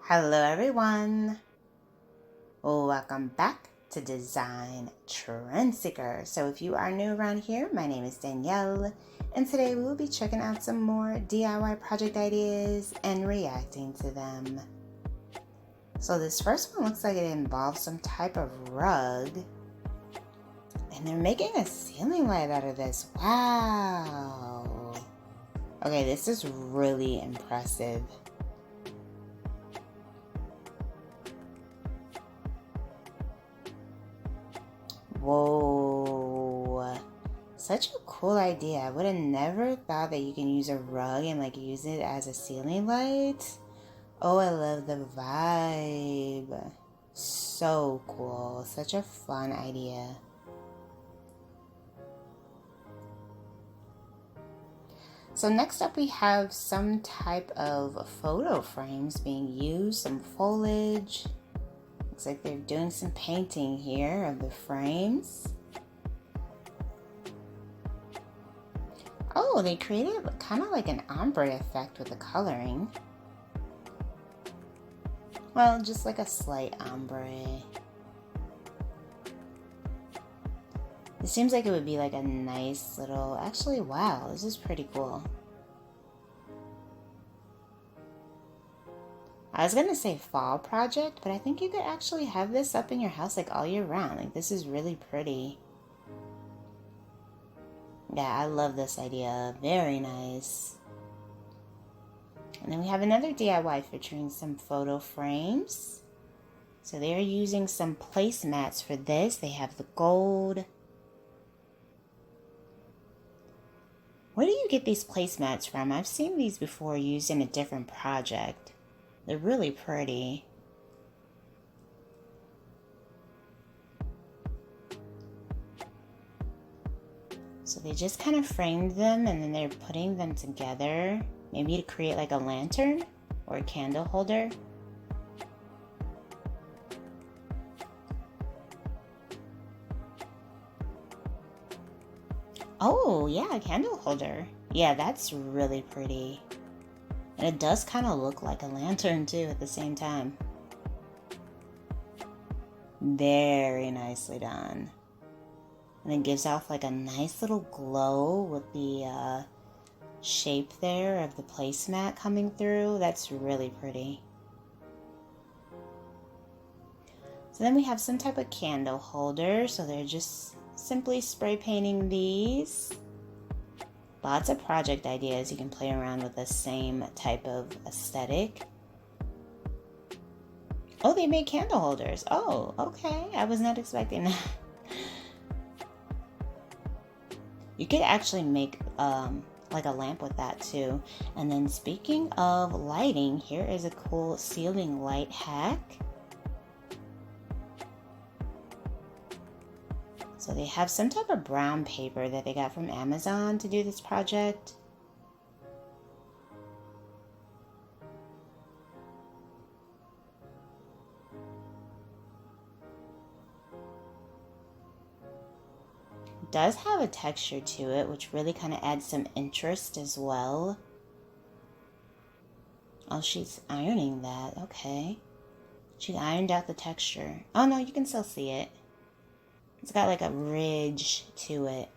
Hello everyone, welcome back to Design Trendseeker. So if you are new around here, my name is Danielle, and today we will be checking out some more DIY project ideas and reacting to them. So this first one looks like it involves some type of rug, and they're making a ceiling light out of this. Wow. Okay, this is really impressive. Whoa, such a cool idea. I would have never thought that you can use a rug and use it as a ceiling light. Oh, I love the vibe. So cool. Such a fun idea. So next up we have some type of photo frames being used, some foliage. Looks like they're doing some painting here of the frames. Oh, they created kind of like an ombre effect with the coloring. Well, just like a slight ombre. It seems like it would be like a nice little... Actually, wow, this is pretty cool. I was gonna say fall project, but I think you could actually have this up in your house like all year round. Like, this is really pretty. Yeah, I love this idea. Very nice. And then we have another DIY featuring some photo frames. So they're using some placemats for this. They have the gold. Where do you get these placemats from? I've seen these before used in a different project. They're really pretty. So they just kind of framed them and then they're putting them together. Maybe to create like a lantern or a candle holder. Oh, yeah, a candle holder. Yeah, that's really pretty. And it does kind of look like a lantern too at the same time. Very nicely done. And it gives off like a nice little glow with the shape there of the placemat coming through. That's really pretty. So then we have some type of candle holder. So they're just simply spray painting these. Lots of project ideas. You can play around with the same type of aesthetic. Oh, they made candle holders. Oh, okay. I was not expecting that. You could actually make like a lamp with that too. And then speaking of lighting, here is a cool ceiling light hack. So they have some type of brown paper that they got from Amazon to do this project. It does have a texture to it, which really kind of adds some interest as well. Oh, she's ironing that. Okay. She ironed out the texture. Oh no, you can still see it. It's got like a ridge to it.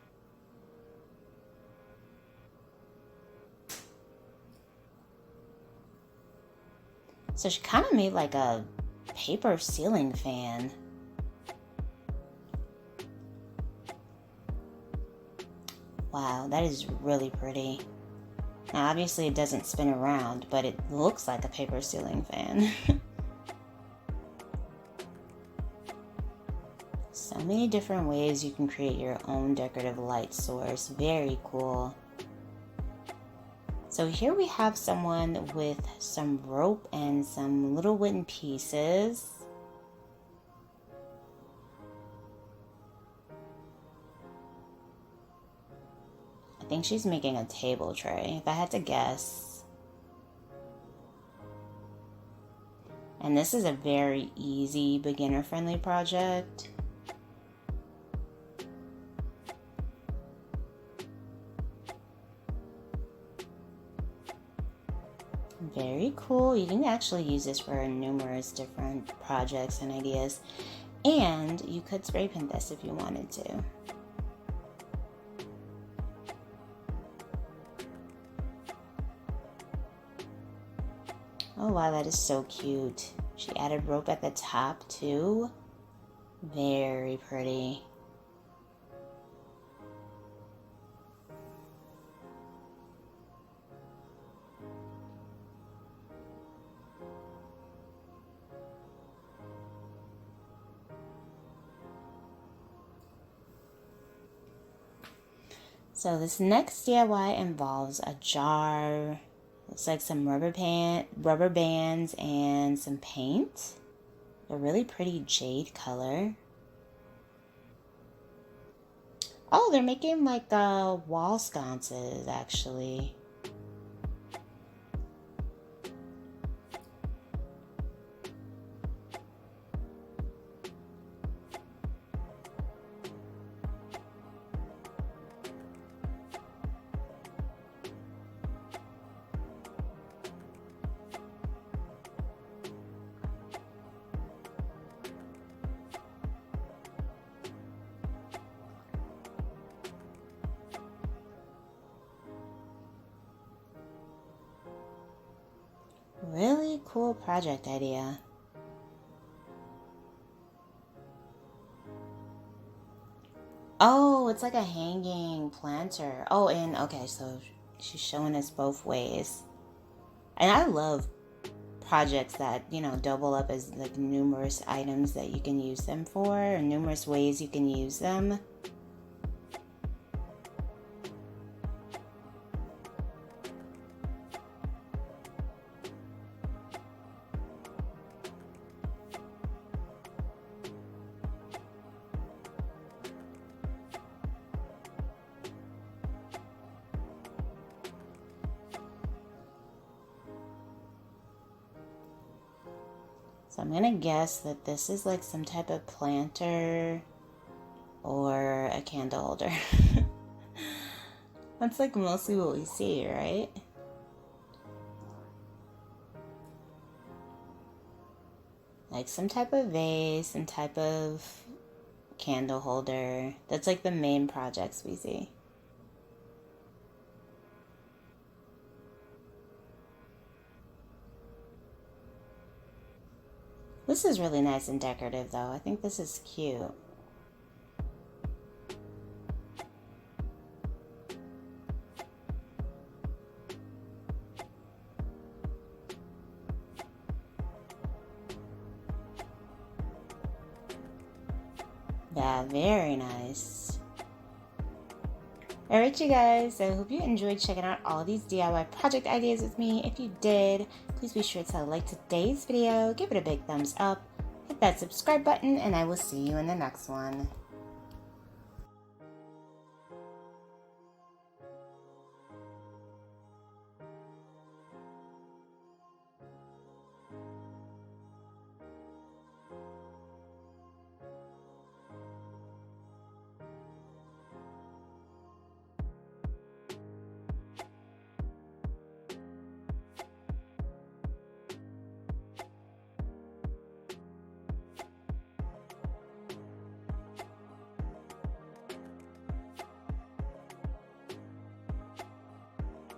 So she kind of made like a paper ceiling fan. Wow, that is really pretty. Now obviously it doesn't spin around, but it looks like a paper ceiling fan. So many different ways you can create your own decorative light source. Very cool. So here we have someone with some rope and some little wooden pieces. I think she's making a table tray, if I had to guess. And this is a very easy, beginner-friendly project. very cool. You can actually use this for numerous different projects and ideas. And you could spray paint this if you wanted to. Oh wow, that is so cute. She added rope at the top too. Very pretty. So this next DIY involves a jar. Looks like some rubber bands and some paint. A really pretty jade color. Oh, they're making like wall sconces actually. Really cool project idea. Oh, it's like a hanging planter. Oh, and okay, so she's showing us both ways. And I love projects that, you know, double up as like numerous items that you can use them for, or numerous ways you can use them. So I'm gonna guess that this is like some type of planter or a candle holder. That's like mostly what we see, right? Like some type of vase, some type of candle holder. That's like the main projects we see. This is really nice and decorative though. I think this is cute. Yeah, very nice. Alright you guys, I hope you enjoyed checking out all these DIY project ideas with me. If you did, please be sure to like today's video, give it a big thumbs up, hit that subscribe button, and I will see you in the next one.